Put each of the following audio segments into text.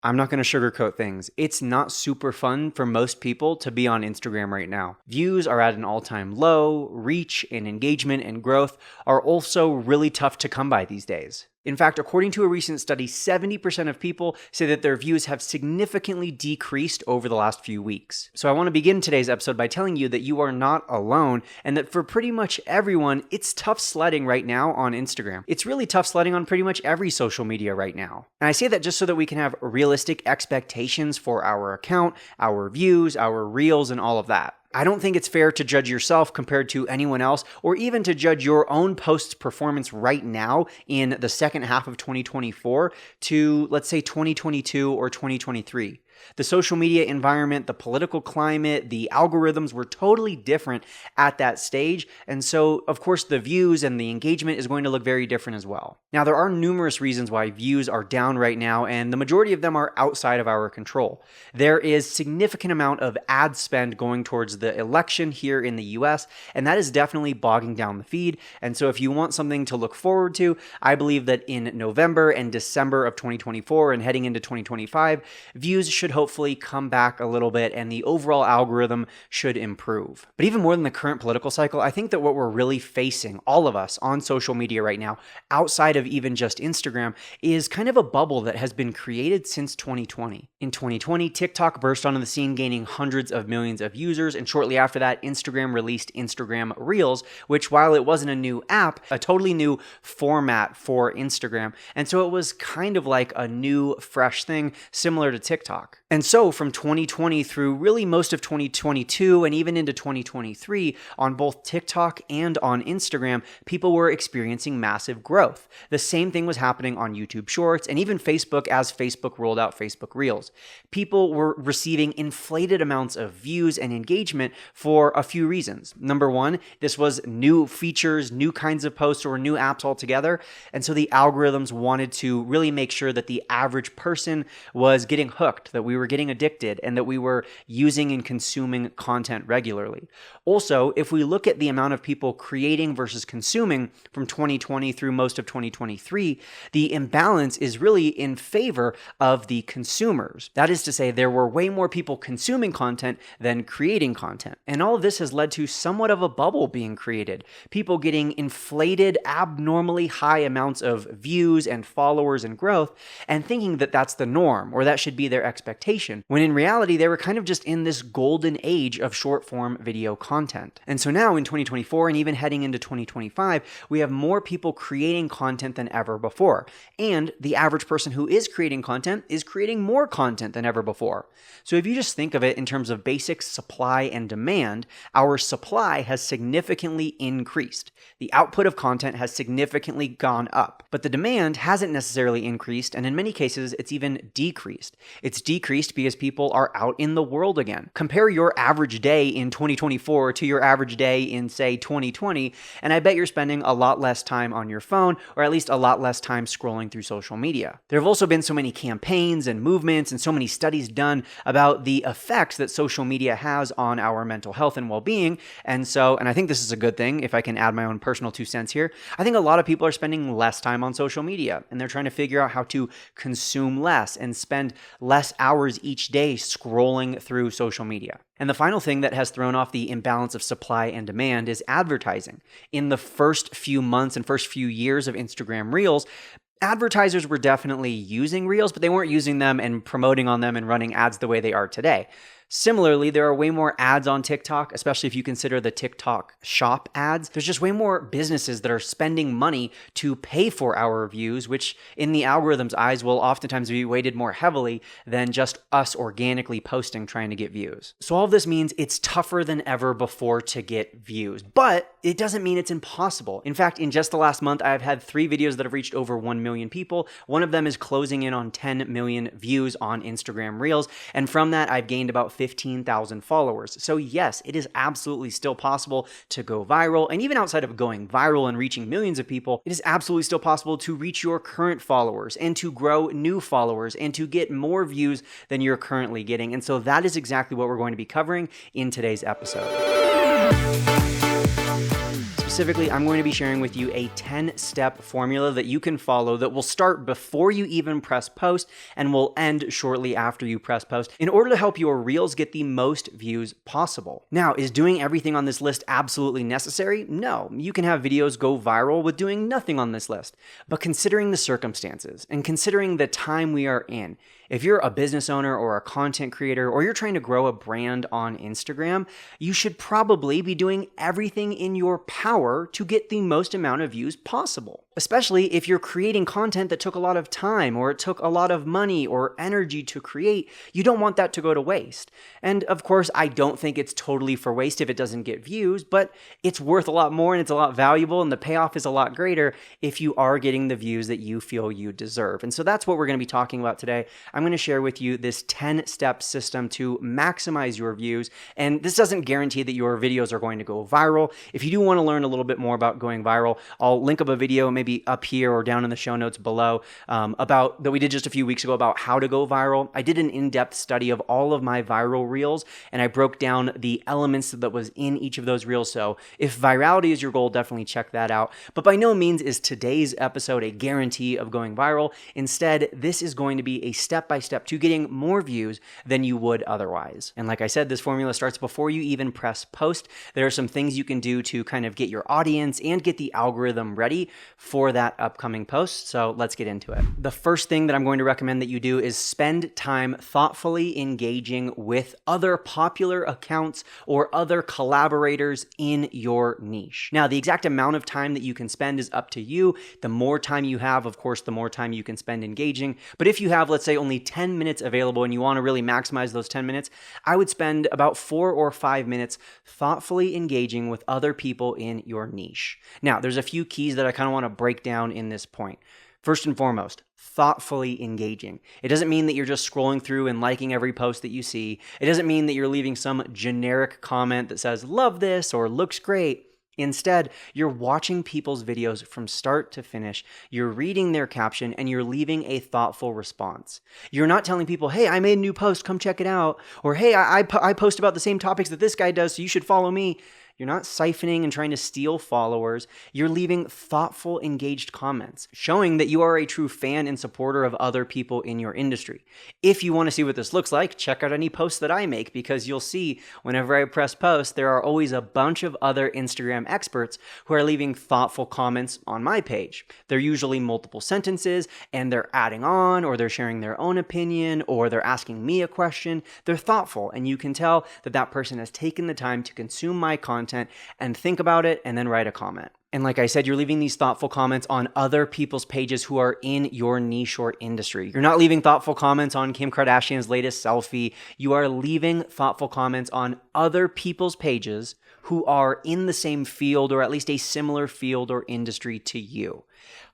I'm not going to sugarcoat things. It's not super fun for most people to be on Instagram right now. Views are at an all-time low, reach and engagement and growth are also really tough to come by these days. In fact, according to a recent study, 70% of people say that their views have significantly decreased over the last few weeks. So I want to begin today's episode by telling you that you are not alone and that for pretty much everyone, it's tough sledding right now on Instagram. It's really tough sledding on pretty much every social media right now. And I say that just so that we can have realistic expectations for our account, our views, our reels, and all of that. I don't think it's fair to judge yourself compared to anyone else, or even to judge your own post's performance right now in the second half of 2024 to, let's say, 2022 or 2023. The social media environment, the political climate, the algorithms were totally different at that stage. And so, of course, the views and the engagement is going to look very different as well. Now, there are numerous reasons why views are down right now, and the majority of them are outside of our control. There is significant amount of ad spend going towards the election here in the US, and that is definitely bogging down the feed. And so if you want something to look forward to, I believe that in November and December of 2024 and heading into 2025, views should hopefully come back a little bit and the overall algorithm should improve. But even more than the current political cycle, I think that what we're really facing, all of us on social media right now, outside of even just Instagram, is kind of a bubble that has been created since 2020. In 2020, TikTok burst onto the scene, gaining hundreds of millions of users, and shortly after that, Instagram released Instagram Reels, which, while it wasn't a new app, a totally new format for Instagram. And so it was kind of like a new, fresh thing, similar to TikTok. And so from 2020 through really most of 2022 and even into 2023, on both TikTok and on Instagram, people were experiencing massive growth. The same thing was happening on YouTube Shorts and even Facebook as Facebook rolled out Facebook Reels. People were receiving inflated amounts of views and engagement for a few reasons. Number one, this was new features, new kinds of posts, or new apps altogether. And so the algorithms wanted to really make sure that the average person was getting hooked, that we were getting addicted, and that we were using and consuming content regularly. Also, if we look at the amount of people creating versus consuming from 2020 through most of 2023, the imbalance is really in favor of the consumers. That is to say, there were way more people consuming content than creating content. And all of this has led to somewhat of a bubble being created. People getting inflated, abnormally high amounts of views and followers and growth, and thinking that that's the norm, or that should be their expectation, when in reality, they were kind of just in this golden age of short form video content. And so now in 2024 and even heading into 2025, we have more people creating content than ever before. And the average person who is creating content is creating more content than ever before. So if you just think of it in terms of basic supply and demand, our supply has significantly increased. The output of content has significantly gone up, but the demand hasn't necessarily increased, and in many cases, it's even decreased. It's decreased because people are out in the world again. Compare your average day in 2024 to your average day in, say, 2020, and I bet you're spending a lot less time on your phone, or at least a lot less time scrolling through social media. There have also been so many campaigns and movements and so many studies done about the effects that social media has on our mental health and well-being, and I think this is a good thing, if I can add my own personal 2 cents here. I think a lot of people are spending less time on social media, and they're trying to figure out how to consume less and spend less hours each day scrolling through social media. And the final thing that has thrown off the imbalance of supply and demand is advertising. In the first few months and first few years of Instagram Reels, advertisers were definitely using Reels, but they weren't using them and promoting on them and running ads the way they are today. Similarly, there are way more ads on TikTok, especially if you consider the TikTok shop ads. There's just way more businesses that are spending money to pay for our views, which in the algorithm's eyes will oftentimes be weighted more heavily than just us organically posting trying to get views. So all of this means it's tougher than ever before to get views, but it doesn't mean it's impossible. In fact, in just the last month, I've had 3 videos that have reached over 1 million people. One of them is closing in on 10 million views on Instagram Reels, and from that, I've gained about 15,000 followers. So yes, it is absolutely still possible to go viral. And even outside of going viral and reaching millions of people, it is absolutely still possible to reach your current followers and to grow new followers and to get more views than you're currently getting. And so that is exactly what we're going to be covering in today's episode. specifically, I'm going to be sharing with you a 10-step formula that you can follow that will start before you even press post and will end shortly after you press post in order to help your reels get the most views possible. Now, is doing everything on this list absolutely necessary? No. You can have videos go viral with doing nothing on this list. But considering the circumstances and considering the time we are in, if you're a business owner or a content creator, or you're trying to grow a brand on Instagram, you should probably be doing everything in your power to get the most amount of views possible. Especially if you're creating content that took a lot of time, or it took a lot of money or energy to create, you don't want that to go to waste. And of course, I don't think it's totally for waste if it doesn't get views, but it's worth a lot more and it's a lot valuable and the payoff is a lot greater if you are getting the views that you feel you deserve. And so that's what we're going to be talking about today. I'm going to share with you this 10-step system to maximize your views. And this doesn't guarantee that your videos are going to go viral. If you do want to learn a little bit more about going viral, I'll link up a video maybe up here or down in the show notes below about that we did just a few weeks ago about how to go viral. I did an in-depth study of all of my viral reels, and I broke down the elements that was in each of those reels. So if virality is your goal, definitely check that out. But by no means is today's episode a guarantee of going viral. Instead, this is going to be a step-by-step to getting more views than you would otherwise. And like I said, this formula starts before you even press post. There are some things you can do to kind of get your audience and get the algorithm ready for that upcoming post. So let's get into it. The first thing that I'm going to recommend that you do is spend time thoughtfully engaging with other popular accounts or other collaborators in your niche. Now, the exact amount of time that you can spend is up to you. The more time you have, of course, the more time you can spend engaging. But if you have, let's say, only 10 minutes available and you want to really maximize those 10 minutes, I would spend about 4 or 5 minutes thoughtfully engaging with other people in your niche. Now, there's a few keys that I kind of want to break down in this point. First and foremost, thoughtfully engaging. It doesn't mean that you're just scrolling through and liking every post that you see. It doesn't mean that you're leaving some generic comment that says, love this or looks great. Instead, you're watching people's videos from start to finish, you're reading their caption, and you're leaving a thoughtful response. You're not telling people, hey, I made a new post, come check it out, or hey, I post about the same topics that this guy does, so you should follow me. You're not siphoning and trying to steal followers. You're leaving thoughtful, engaged comments, showing that you are a true fan and supporter of other people in your industry. If you want to see what this looks like, check out any posts that I make, because you'll see whenever I press post, there are always a bunch of other Instagram experts who are leaving thoughtful comments on my page. They're usually multiple sentences, and they're adding on, or they're sharing their own opinion, or they're asking me a question. They're thoughtful, and you can tell that that person has taken the time to consume my content and think about it and then write a comment. And like I said, you're leaving these thoughtful comments on other people's pages who are in your niche or industry. You're not leaving thoughtful comments on Kim Kardashian's latest selfie. You are leaving thoughtful comments on other people's pages who are in the same field, or at least a similar field or industry to you.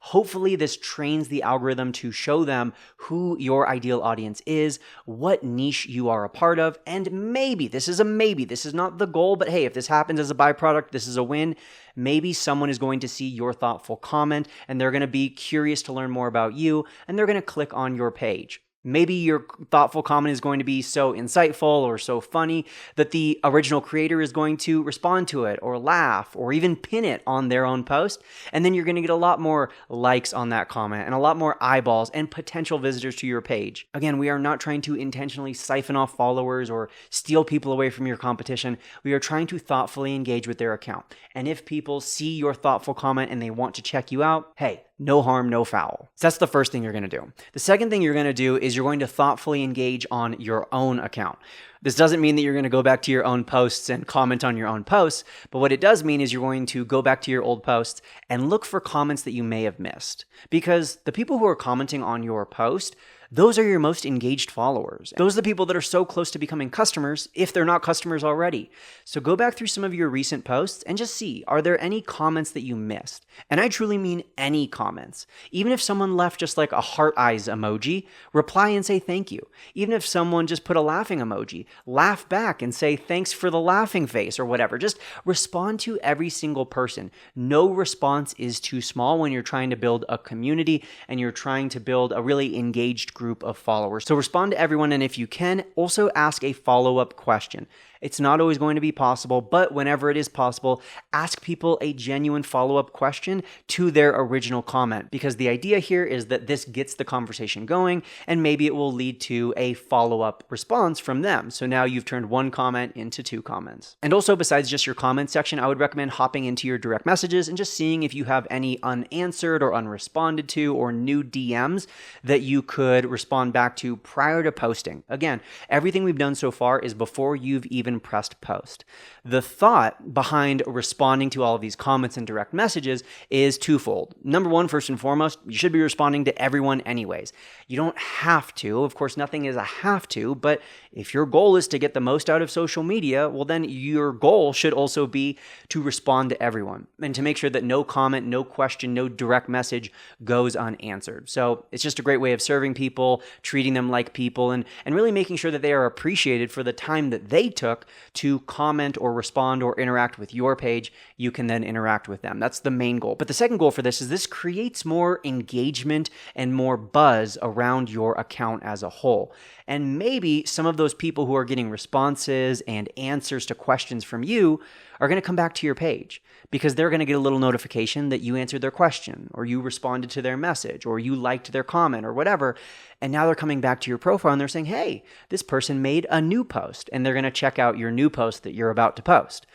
Hopefully, this trains the algorithm to show them who your ideal audience is, what niche you are a part of, and maybe, this is not the goal, but hey, if this happens as a byproduct, this is a win. Maybe someone is going to see your thoughtful comment and they're going to be curious to learn more about you, and they're going to click on your page. Maybe your thoughtful comment is going to be so insightful or so funny that the original creator is going to respond to it or laugh or even pin it on their own post. And then you're going to get a lot more likes on that comment and a lot more eyeballs and potential visitors to your page. Again, we are not trying to intentionally siphon off followers or steal people away from your competition. We are trying to thoughtfully engage with their account. And if people see your thoughtful comment and they want to check you out, hey, no harm, no foul. So that's the first thing you're going to do. The second thing you're going to do is you're going to thoughtfully engage on your own account. This doesn't mean that you're going to go back to your own posts and comment on your own posts, but what it does mean is you're going to go back to your old posts and look for comments that you may have missed. Because the people who are commenting on your post, those are your most engaged followers. Those are the people that are so close to becoming customers if they're not customers already. So go back through some of your recent posts and just see, are there any comments that you missed? And I truly mean any comments. Even if someone left just like a heart eyes emoji, reply and say thank you. Even if someone just put a laughing emoji, laugh back and say thanks for the laughing face or whatever. Just respond to every single person. No response is too small when you're trying to build a community and you're trying to build a really engaged group of followers. So respond to everyone, and if you can, also ask a follow-up question. It's not always going to be possible, but whenever it is possible, ask people a genuine follow-up question to their original comment, because the idea here is that this gets the conversation going, and maybe it will lead to a follow-up response from them. So now you've turned one comment into two comments. And also, besides just your comment section, I would recommend hopping into your direct messages and just seeing if you have any unanswered or unresponded to or new DMs that you could respond back to prior to posting. Again, everything we've done so far is before you've even pressed post. The thought behind responding to all of these comments and direct messages is twofold. Number one, first and foremost, you should be responding to everyone anyways. You don't have to. Of course, nothing is a have to, but if your goal is to get the most out of social media, well, then your goal should also be to respond to everyone and to make sure that no comment, no question, no direct message goes unanswered. So it's just a great way of serving people, treating them like people, and really making sure that they are appreciated for the time that they took to comment or respond or interact with your page. You can then interact with them. That's the main goal. But the second goal for this is this creates more engagement and more buzz around your account as a whole. And maybe some of those people who are getting responses and answers to questions from you are going to come back to your page because they're going to get a little notification that you answered their question or you responded to their message or you liked their comment or whatever. And now they're coming back to your profile and they're saying, hey, this person made a new post, and they're going to check out your new post that you're about to post.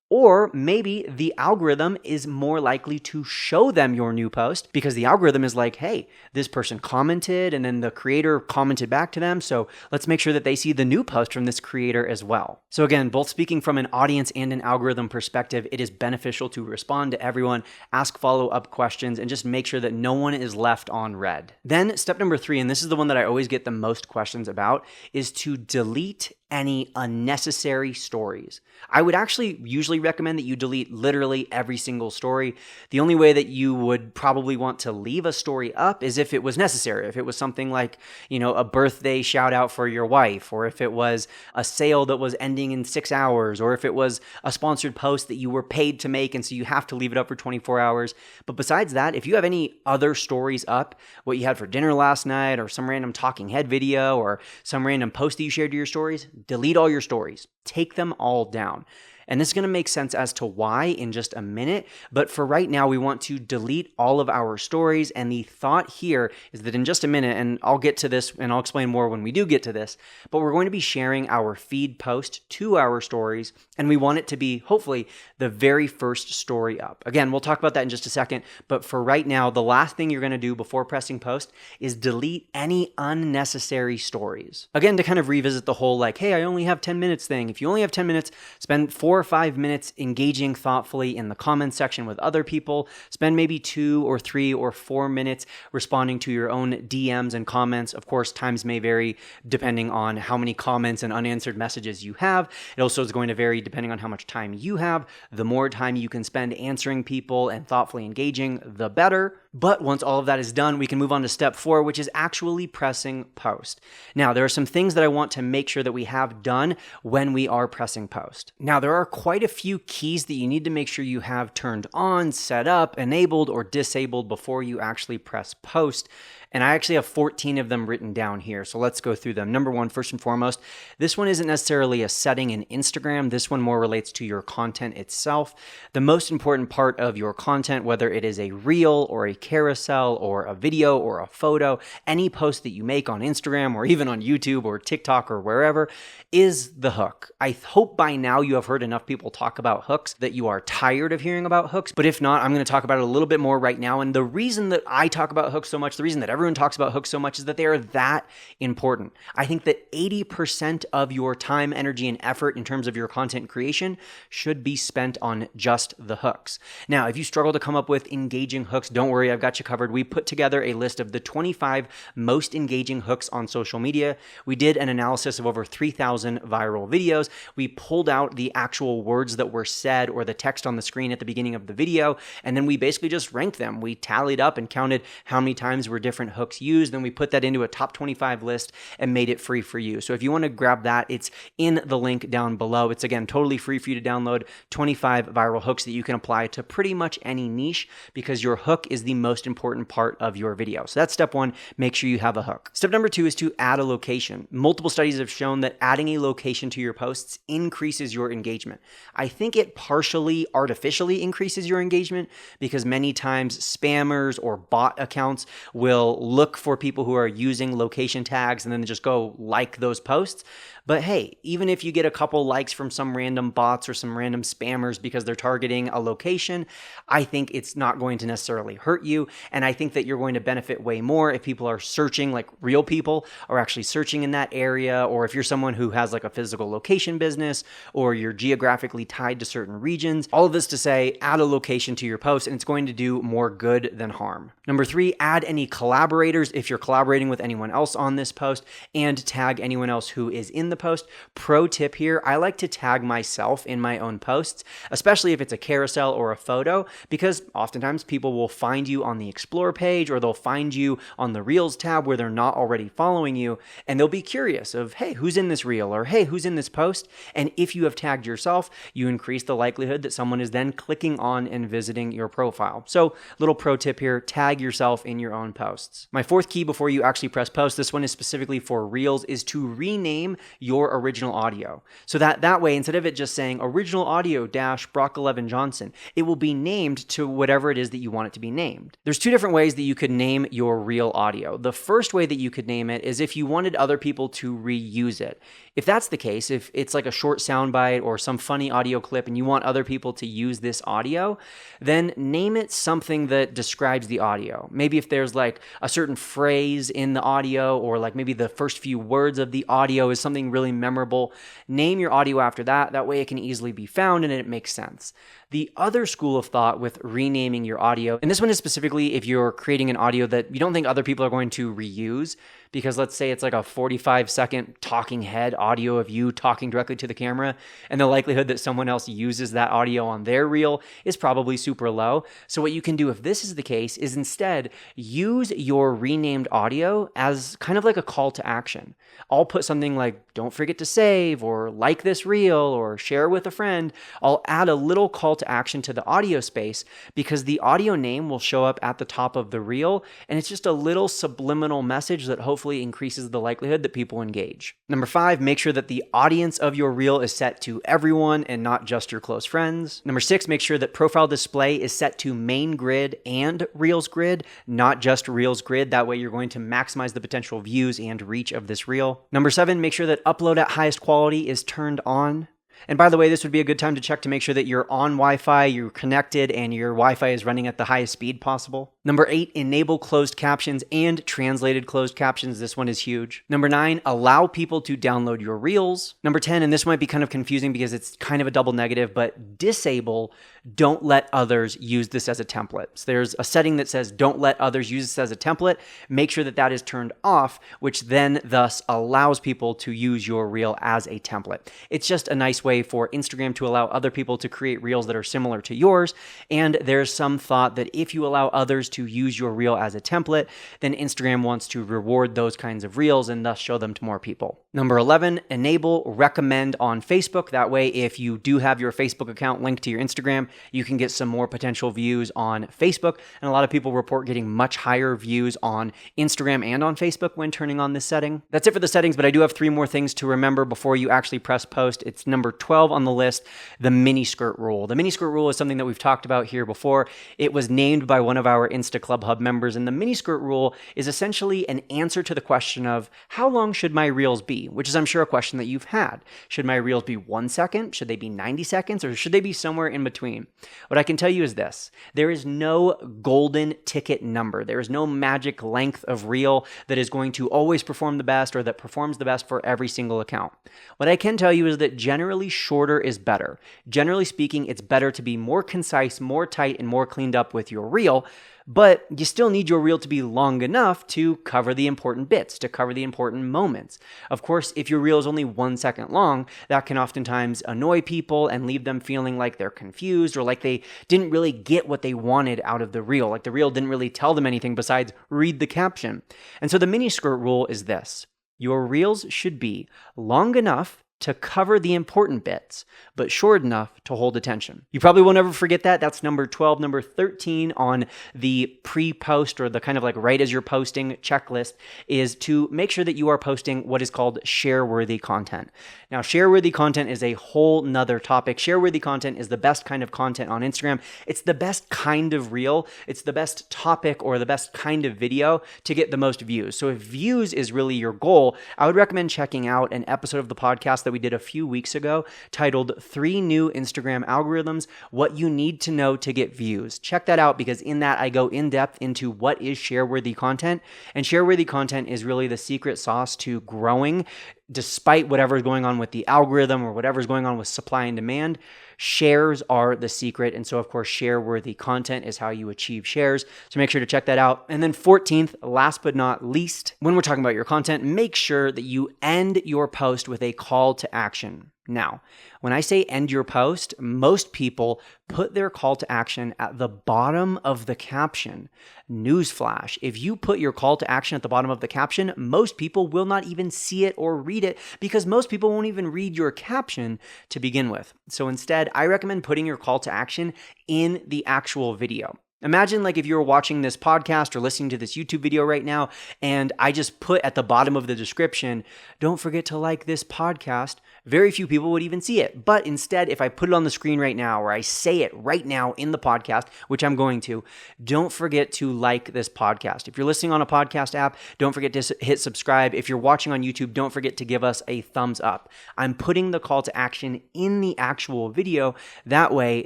Or maybe the algorithm is more likely to show them your new post because the algorithm is like, hey, this person commented and then the creator commented back to them. So let's make sure that they see the new post from this creator as well. So again, both speaking from an audience and an algorithm perspective, it is beneficial to respond to everyone, ask follow-up questions, and just make sure that no one is left on red. Then step number 3, and this is the one that I always get the most questions about, is to delete any unnecessary stories. I would actually usually recommend that you delete literally every single story. The only way that you would probably want to leave a story up is if it was necessary. If it was something like, a birthday shout out for your wife, or if it was a sale that was ending in 6 hours, or if it was a sponsored post that you were paid to make and so you have to leave it up for 24 hours. But besides that, if you have any other stories up, what you had for dinner last night, or some random talking head video, or some random post that you shared to your stories, delete all your stories. Take them all down. And this is going to make sense as to why in just a minute. But for right now, we want to delete all of our stories. And the thought here is that in just a minute, and I'll get to this and I'll explain more when we do get to this, but we're going to be sharing our feed post to our stories. And we want it to be hopefully the very first story up. Again, we'll talk about that in just a second. But for right now, the last thing you're going to do before pressing post is delete any unnecessary stories. Again, to kind of revisit the whole hey, I only have 10 minutes thing. If you only have 10 minutes, spend 4 or 5 minutes engaging thoughtfully in the comment section with other people. Spend maybe 2 or 3 or 4 minutes responding to your own DMs and comments. Of course, times may vary depending on how many comments and unanswered messages you have. It also is going to vary depending on how much time you have. The more time you can spend answering people and thoughtfully engaging, the better. But once all of that is done, we can move on to step 4, which is actually pressing post. Now, there are some things that I want to make sure that we have done when we are pressing post. Now, there are quite a few keys that you need to make sure you have turned on, set up, enabled, or disabled before you actually press post. And I actually have 14 of them written down here. So let's go through them. Number 1, first and foremost, this one isn't necessarily a setting in Instagram. This one more relates to your content itself. The most important part of your content, whether it is a reel or a carousel or a video or a photo, any post that you make on Instagram or even on YouTube or TikTok or wherever, is the hook. I hope by now you have heard enough people talk about hooks that you are tired of hearing about hooks. But if not, I'm going to talk about it a little bit more right now. And the reason that I talk about hooks so much, the reason that everyone talks about hooks so much is that they are that important. I think that 80% of your time, energy, and effort in terms of your content creation should be spent on just the hooks. Now, if you struggle to come up with engaging hooks, don't worry, I've got you covered. We put together a list of the 25 most engaging hooks on social media. We did an analysis of over 3,000 viral videos. We pulled out the actual words that were said or the text on the screen at the beginning of the video, and then we basically just ranked them. We tallied up and counted how many times were different hooks used, then we put that into a top 25 list and made it free for you. So if you want to grab that, it's in the link down below. It's again totally free for you to download 25 viral hooks that you can apply to pretty much any niche, because your hook is the most important part of your video. So that's step one, make sure you have a hook. Step number two is to add a location. Multiple studies have shown that adding a location to your posts increases your engagement. I think it partially artificially increases your engagement because many times spammers or bot accounts will look for people who are using location tags and then just go like those posts. But hey, even if you get a couple likes from some random bots or some random spammers because they're targeting a location, I think it's not going to necessarily hurt you. And I think that you're going to benefit way more if people are searching, like real people are actually searching in that area, or if you're someone who has like a physical location business, or you're geographically tied to certain regions. All of this to say, add a location to your post and it's going to do more good than harm. Number three, add any collaborators if you're collaborating with anyone else on this post, and tag anyone else who is in the post. Pro tip here, I like to tag myself in my own posts, especially if it's a carousel or a photo, because oftentimes people will find you on the Explore page, or they'll find you on the Reels tab where they're not already following you, and they'll be curious of, hey, who's in this reel, or hey, who's in this post? And if you have tagged yourself, you increase the likelihood that someone is then clicking on and visiting your profile. So little pro tip here, tag yourself in your own posts. My fourth key before you actually press post, this one is specifically for Reels, is to rename your original audio. So that way, instead of it just saying original audio dash Brock 11 Johnson, it will be named to whatever it is that you want it to be named. There's two different ways that you could name your reel audio. The first way that you could name it is if you wanted other people to reuse it. If that's the case, if it's like a short soundbite or some funny audio clip and you want other people to use this audio, then name it something that describes the audio. Maybe if there's like a certain phrase in the audio, or like maybe the first few words of the audio is something really memorable, name your audio after that. That way it can easily be found and it makes sense. The other school of thought with renaming your audio, and this one is specifically if you're creating an audio that you don't think other people are going to reuse, because let's say it's like a 45-second talking head audio of you talking directly to the camera, and the likelihood that someone else uses that audio on their reel is probably super low. So what you can do if this is the case is instead use your renamed audio as kind of like a call to action. I'll put something like, don't forget to save, or like this reel, or share with a friend. I'll add a little call to action to the audio space because the audio name will show up at the top of the reel, and it's just a little subliminal message that hopefully increases the likelihood that people engage. Number five, make sure that the audience of your reel is set to everyone and not just your close friends. Number six, make sure that profile display is set to main grid and Reels grid, not just Reels grid. That way you're going to maximize the potential views and reach of this reel. Number seven, make sure that upload at highest quality is turned on. And by the way, this would be a good time to check to make sure that you're on Wi-Fi, you're connected, and your Wi-Fi is running at the highest speed possible. Number 8, enable closed captions and translated closed captions. This one is huge. Number 9, allow people to download your Reels. Number 10, and this might be kind of confusing because it's kind of a double negative, but disable don't let others use this as a template. So there's a setting that says don't let others use this as a template. Make sure that that is turned off, which then thus allows people to use your reel as a template. It's just a nice way for Instagram to allow other people to create reels that are similar to yours. And there's some thought that if you allow others to use your reel as a template, then Instagram wants to reward those kinds of reels and thus show them to more people. Number 11, enable recommend on Facebook. That way, if you do have your Facebook account linked to your Instagram, you can get some more potential views on Facebook. And a lot of people report getting much higher views on Instagram and on Facebook when turning on this setting. That's it for the settings, but I do have 3 more things to remember before you actually press post. It's number 12 on the list, the mini skirt rule. The mini skirt rule is something that we've talked about here before. It was named by one of our InstaClubHub members, and the mini skirt rule is essentially an answer to the question of how long should my reels be, which is I'm sure a question that you've had. Should my reels be 1 second? Should they be 90 seconds? Or should they be somewhere in between? What I can tell you is this: there is no golden ticket number. There is no magic length of reel that is going to always perform the best or that performs the best for every single account. What I can tell you is that generally shorter is better. Generally speaking, it's better to be more concise, more tight, and more cleaned up with your reel, but you still need your reel to be long enough to cover the important bits, to cover the important moments. Of course, if your reel is only 1 second long, that can oftentimes annoy people and leave them feeling like they're confused or like they didn't really get what they wanted out of the reel, like the reel didn't really tell them anything besides read the caption. And so the mini skirt rule is this: your reels should be long enough to cover the important bits, but short enough to hold attention. You probably will never forget that. That's number 12. Number 13 on the pre-post or the kind of like right as you're posting checklist is to make sure that you are posting what is called share-worthy content. Now, share-worthy content is a whole nother topic. Share-worthy content is the best kind of content on Instagram. It's the best kind of reel. It's the best topic or the best kind of video to get the most views. So if views is really your goal, I would recommend checking out an episode of the podcast that we did a few weeks ago titled 3 New Instagram Algorithms, What You Need to Know to Get Views. Check that out because in that I go in depth into what is share-worthy content. And share-worthy content is really the secret sauce to growing despite whatever is going on with the algorithm or whatever is going on with supply and demand. Shares are the secret. And so, of course, share-worthy content is how you achieve shares. So make sure to check that out. And then 14th, last but not least, when we're talking about your content, make sure that you end your post with a call to action. Now, when I say end your post, most people put their call to action at the bottom of the caption. Newsflash, if you put your call to action at the bottom of the caption, most people will not even see it or read it because most people won't even read your caption to begin with. So instead, I recommend putting your call to action in the actual video. Imagine like if you were watching this podcast or listening to this YouTube video right now, and I just put at the bottom of the description, don't forget to like this podcast. Very few people would even see it. But instead, if I put it on the screen right now, or I say it right now in the podcast, which I'm going to, don't forget to like this podcast. If you're listening on a podcast app, don't forget to hit subscribe. If you're watching on YouTube, don't forget to give us a thumbs up. I'm putting the call to action in the actual video. That way,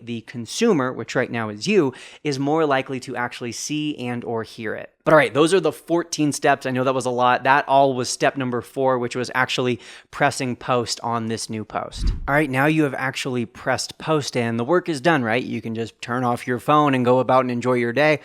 the consumer, which right now is you, is more likely to actually see and or hear it. But all right, those are the 14 steps. I know that was a lot. That all was step number 4, which was actually pressing post on this new post. All right, now you have actually pressed post and the work is done, right? You can just turn off your phone and go about and enjoy your day.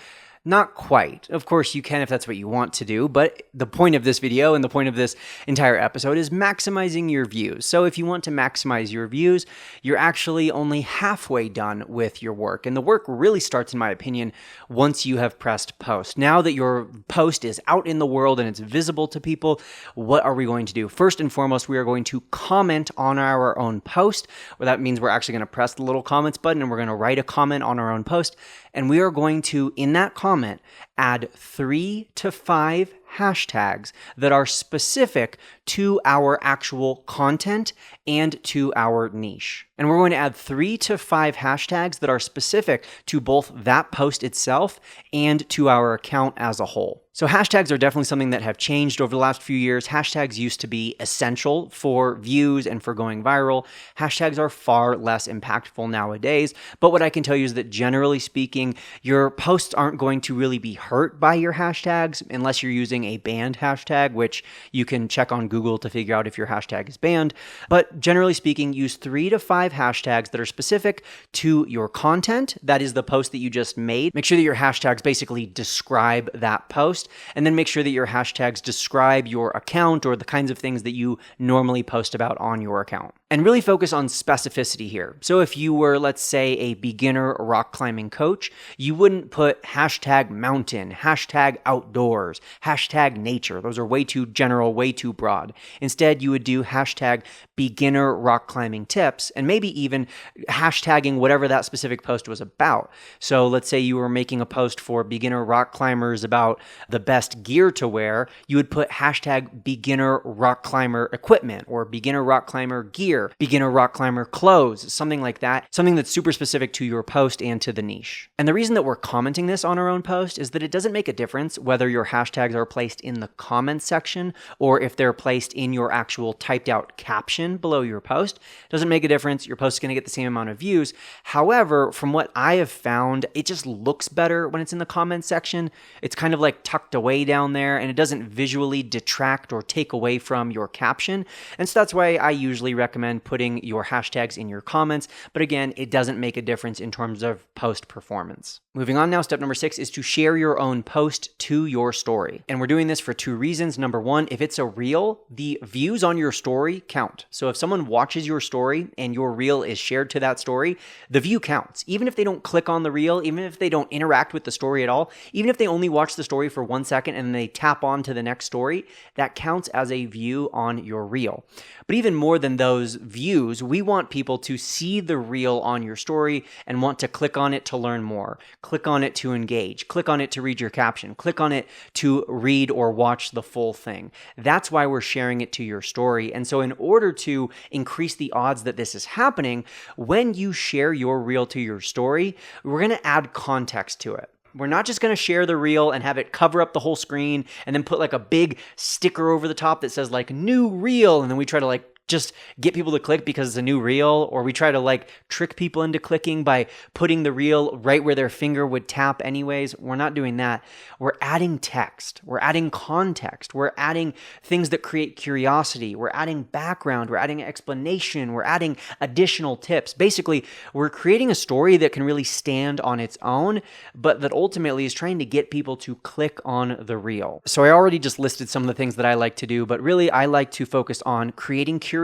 Not quite. Of course, you can if that's what you want to do, but the point of this video and the point of this entire episode is maximizing your views. So if you want to maximize your views, you're actually only halfway done with your work. And the work really starts, in my opinion, once you have pressed post. Now that your post is out in the world and it's visible to people, what are we going to do? First and foremost, we are going to comment on our own post. Well, that means we're actually going to press the little comments button and we're going to write a comment on our own post. And we are going to, in that comment, add 3 to 5 hashtags that are specific to our actual content and to our niche. And we're going to add 3 to 5 hashtags that are specific to both that post itself and to our account as a whole. So hashtags are definitely something that have changed over the last few years. Hashtags used to be essential for views and for going viral. Hashtags are far less impactful nowadays. But what I can tell you is that generally speaking, your posts aren't going to really be hurt by your hashtags unless you're using a banned hashtag, which you can check on Google to figure out if your hashtag is banned. But generally speaking, use 3 to 5 hashtags that are specific to your content. That is the post that you just made. Make sure that your hashtags basically describe that post. And then make sure that your hashtags describe your account or the kinds of things that you normally post about on your account. And really focus on specificity here. So if you were, let's say, a beginner rock climbing coach, you wouldn't put hashtag mountain, hashtag outdoors, hashtag nature. Those are way too general, way too broad. Instead, you would do hashtag beginner rock climbing tips and maybe even hashtagging whatever that specific post was about. So let's say you were making a post for beginner rock climbers about the best gear to wear. You would put hashtag beginner rock climber equipment or beginner rock climber gear, beginner rock climber clothes, something like that, something that's super specific to your post and to the niche. And the reason that we're commenting this on our own post is that it doesn't make a difference whether your hashtags are placed in the comments section or if they're placed in your actual typed out caption below your post. It doesn't make a difference. Your post is going to get the same amount of views. However, from what I have found, it just looks better when it's in the comments section. It's kind of like tucked away down there and it doesn't visually detract or take away from your caption. And so that's why I usually recommend putting your hashtags in your comments. But again, it doesn't make a difference in terms of post performance. Moving on now, step number 6 is to share your own post to your story. And we're doing this for 2 reasons. Number 1, if it's a reel, the views on your story count. So if someone watches your story and your reel is shared to that story, the view counts. Even if they don't click on the reel, even if they don't interact with the story at all, even if they only watch the story for 1 second and they tap on to the next story, that counts as a view on your reel. But even more than those views, we want people to see the reel on your story and want to click on it to learn more, click on it to engage, click on it to read your caption, click on it to read or watch the full thing. That's why we're sharing it to your story. And so in order to increase the odds that this is happening, when you share your reel to your story, we're going to add context to it. We're not just going to share the reel and have it cover up the whole screen and then put like a big sticker over the top that says like new reel. And then we try to like just get people to click because it's a new reel, or we try to like trick people into clicking by putting the reel right where their finger would tap anyways. We're not doing that. We're adding text. We're adding context. We're adding things that create curiosity. We're adding background. We're adding explanation. We're adding additional tips. Basically, we're creating a story that can really stand on its own, but that ultimately is trying to get people to click on the reel. So I already just listed some of the things that I like to do, but really I like to focus on creating curiosity,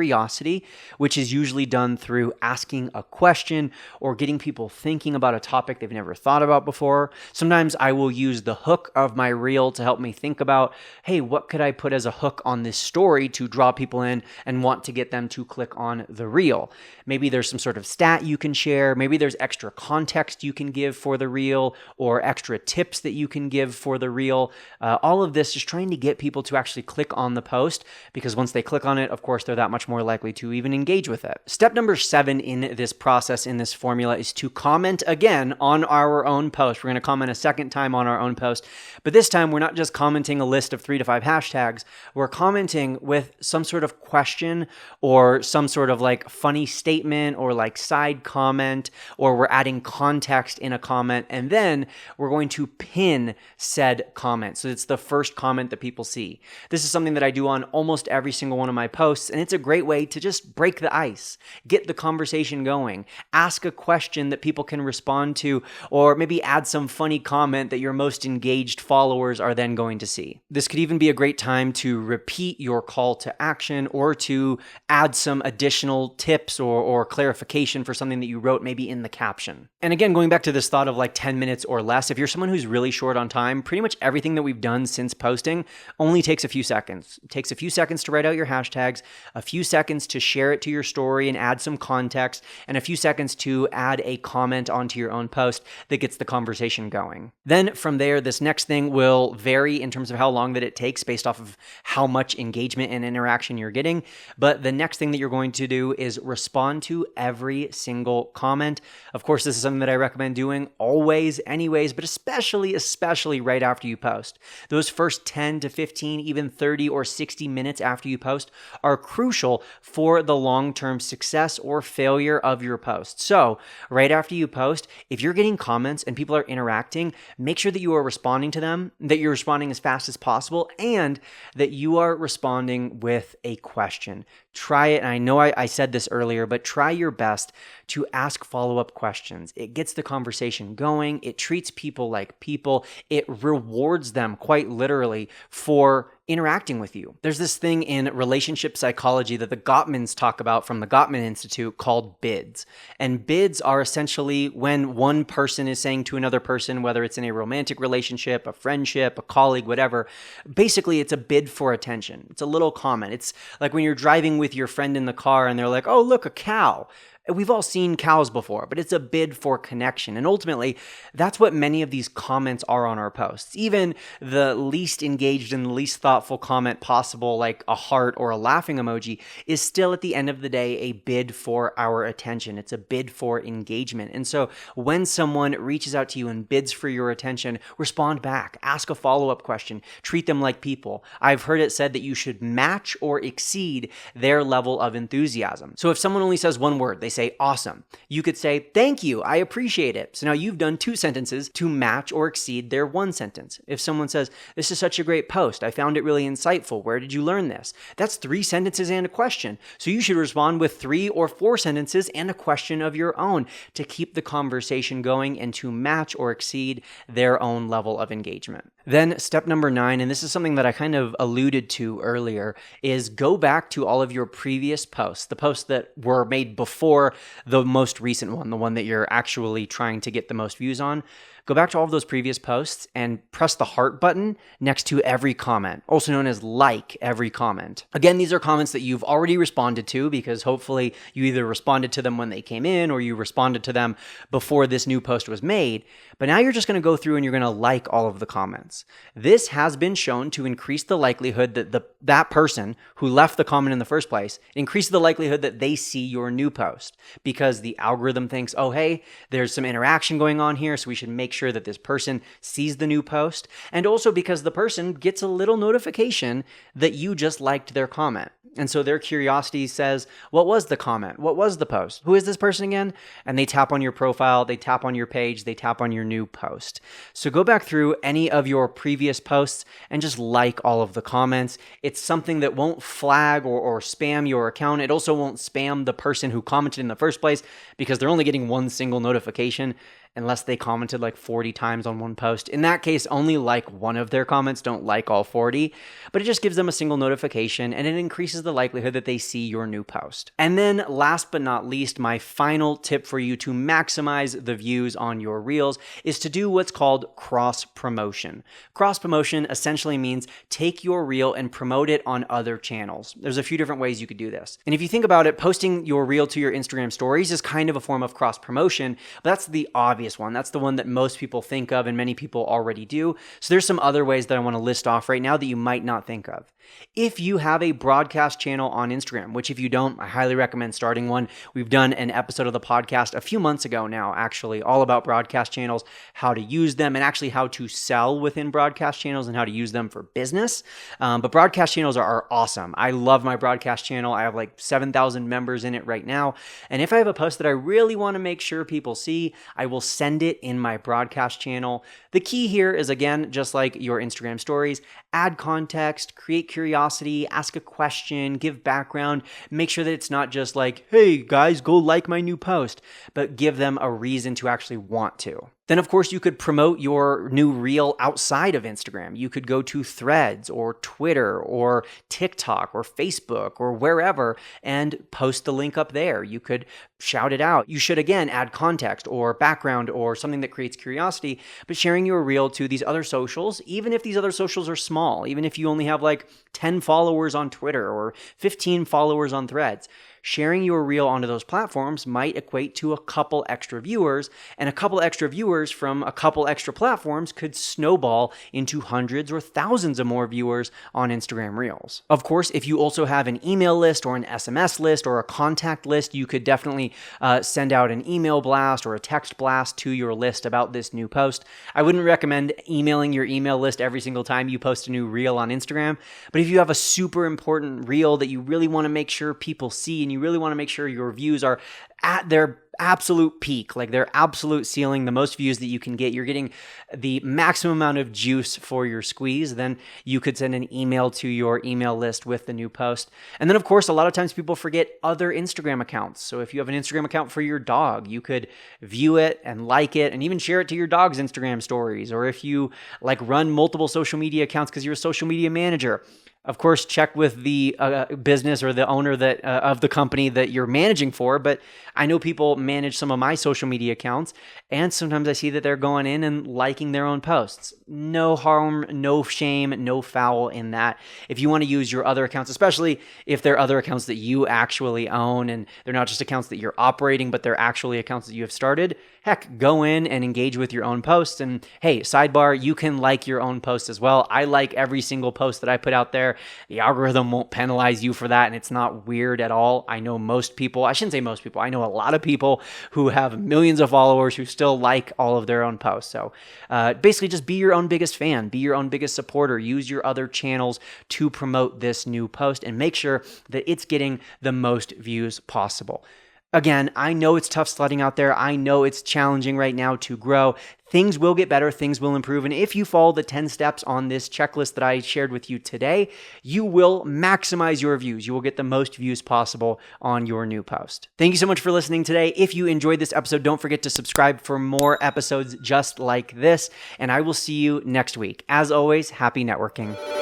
which is usually done through asking a question or getting people thinking about a topic they've never thought about before. Sometimes I will use the hook of my reel to help me think about, hey, what could I put as a hook on this story to draw people in and want to get them to click on the reel? Maybe there's some sort of stat you can share. Maybe there's extra context you can give for the reel or extra tips that you can give for the reel. All of this is trying to get people to actually click on the post, because once they click on it, of course, they're that much more likely to even engage with it. Step number 7 in this process, in this formula, is to comment again on our own post. We're going to comment a second time on our own post, but this time we're not just commenting a list of 3 to 5 hashtags. We're commenting with some sort of question or some sort of like funny statement or like side comment, or we're adding context in a comment, and then we're going to pin said comment. So it's the first comment that people see. This is something that I do on almost every single one of my posts, and it's a great way to just break the ice, get the conversation going, ask a question that people can respond to, or maybe add some funny comment that your most engaged followers are then going to see. This could even be a great time to repeat your call to action or to add some additional tips or clarification for something that you wrote maybe in the caption. And again, going back to this thought of like 10 minutes or less, if you're someone who's really short on time, pretty much everything that we've done since posting only takes a few seconds. It takes a few seconds to write out your hashtags, a few seconds to share it to your story and add some context, and a few seconds to add a comment onto your own post that gets the conversation going. Then from there, this next thing will vary in terms of how long that it takes based off of how much engagement and interaction you're getting. But the next thing that you're going to do is respond to every single comment. Of course, this is something that I recommend doing always anyways, but especially right after you post. Those first 10 to 15, even 30 or 60 minutes after you post are crucial for the long-term success or failure of your post. So right after you post, if you're getting comments and people are interacting, make sure that you are responding to them, that you're responding as fast as possible, and that you are responding with a question. Try it, and I know I said this earlier, but try your best to ask follow-up questions. It gets the conversation going. It treats people like people. It rewards them quite literally for interacting with you. There's this thing in relationship psychology that the Gottmans talk about from the Gottman Institute called bids. And bids are essentially when one person is saying to another person, whether it's in a romantic relationship, a friendship, a colleague, whatever, basically it's a bid for attention. It's a little comment. It's like when you're driving with your friend in the car and they're like, oh, look, a cow. We've all seen cows before, but it's a bid for connection. And ultimately, that's what many of these comments are on our posts. Even the least engaged and the least thoughtful comment possible, like a heart or a laughing emoji, is still at the end of the day a bid for our attention. It's a bid for engagement. And so when someone reaches out to you and bids for your attention, respond back, ask a follow-up question, treat them like people. I've heard it said that you should match or exceed their level of enthusiasm. So if someone only says one word, they say awesome, you could say thank you, I appreciate it. So now you've done 2 sentences to match or exceed their 1 sentence. If someone says, this is such a great post, I found it really insightful, where did you learn this? That's 3 sentences and a question. So you should respond with 3 or 4 sentences and a question of your own to keep the conversation going and to match or exceed their own level of engagement. Then step number 9, and this is something that I kind of alluded to earlier, is go back to all of your previous posts, the posts that were made before the most recent one, the one that you're actually trying to get the most views on. go back to all of those previous posts and press the heart button next to every comment, also known as like every comment. Again, these are comments that you've already responded to because hopefully you either responded to them when they came in or you responded to them before this new post was made. But now you're just going to go through and you're going to like all of the comments. This has been shown to increase the likelihood that that person who left the comment in the first place, increases the likelihood that they see your new post because the algorithm thinks, oh, hey, there's some interaction going on here, so we should make sure that this person sees the new post. And also because the person gets a little notification that you just liked their comment. And so their curiosity says, what was the comment? What was the post? Who is this person again? And they tap on your profile, they tap on your page, they tap on your new post. So go back through any of your previous posts and just like all of the comments. It's something that won't flag or spam your account. It also won't spam the person who commented in the first place because they're only getting one single notification unless they commented like 40 times on one post. In that case, only like one of their comments, don't like all 40, but it just gives them a single notification and it increases the likelihood that they see your new post. And then last but not least, my final tip for you to maximize the views on your reels is to do what's called cross promotion. Cross promotion essentially means take your reel and promote it on other channels. There's a few different ways you could do this. And if you think about it, posting your reel to your Instagram stories is kind of a form of cross promotion, but that's the obvious one. That's the one that most people think of and many people already do. So there's some other ways that I want to list off right now that you might not think of. If you have a broadcast channel on Instagram, which if you don't, I highly recommend starting one. We've done an episode of the podcast a few months ago now, actually, all about broadcast channels, how to use them, and actually how to sell within broadcast channels and how to use them for business. But broadcast channels are awesome. I love my broadcast channel. I have like 7,000 members in it right now. And if I have a post that I really want to make sure people see, I will send it in my broadcast channel. The key here is, again, just like your Instagram stories, add context, create curiosity, ask a question, give background, make sure that it's not just like, hey guys, go like my new post, but give them a reason to actually want to. Then, of course, you could promote your new reel outside of Instagram. You could go to Threads or Twitter or TikTok or Facebook or wherever and post the link up there. You could shout it out. You should, again, add context or background or something that creates curiosity, but sharing your reel to these other socials, even if these other socials are small, even if you only have like 10 followers on Twitter or 15 followers on Threads, sharing your reel onto those platforms might equate to a couple extra viewers, and a couple extra viewers from a couple extra platforms could snowball into hundreds or thousands of more viewers on Instagram Reels. Of course, if you also have an email list or an SMS list or a contact list, you could definitely send out an email blast or a text blast to your list about this new post. I wouldn't recommend emailing your email list every single time you post a new reel on Instagram, but if you have a super important reel that you really want to make sure people see and you really want to make sure your views are at their absolute peak, like their absolute ceiling, the most views that you can get, you're getting the maximum amount of juice for your squeeze, then you could send an email to your email list with the new post. And then, of course, a lot of times people forget other Instagram accounts. So if you have an Instagram account for your dog, you could view it and like it and even share it to your dog's Instagram stories. Or if you like run multiple social media accounts because you're a social media manager, of course, check with the business or the owner that of the company that you're managing for. But I know people manage some of my social media accounts, and sometimes I see that they're going in and liking their own posts. No harm, no shame, no foul in that. If you want to use your other accounts, especially if they're other accounts that you actually own and they're not just accounts that you're operating, but they're actually accounts that you have started, heck, go in and engage with your own posts. And hey, sidebar, you can like your own posts as well. I like every single post that I put out there. The algorithm won't penalize you for that, and it's not weird at all. I know most people, I shouldn't say most people, I know a lot of people who have millions of followers who still like all of their own posts. So basically just be your own biggest fan, be your own biggest supporter, use your other channels to promote this new post and make sure that it's getting the most views possible. Again, I know it's tough sledding out there. I know it's challenging right now to grow. Things will get better. Things will improve. And if you follow the 10 steps on this checklist that I shared with you today, you will maximize your views. You will get the most views possible on your new post. Thank you so much for listening today. If you enjoyed this episode, don't forget to subscribe for more episodes just like this. And I will see you next week. As always, happy networking.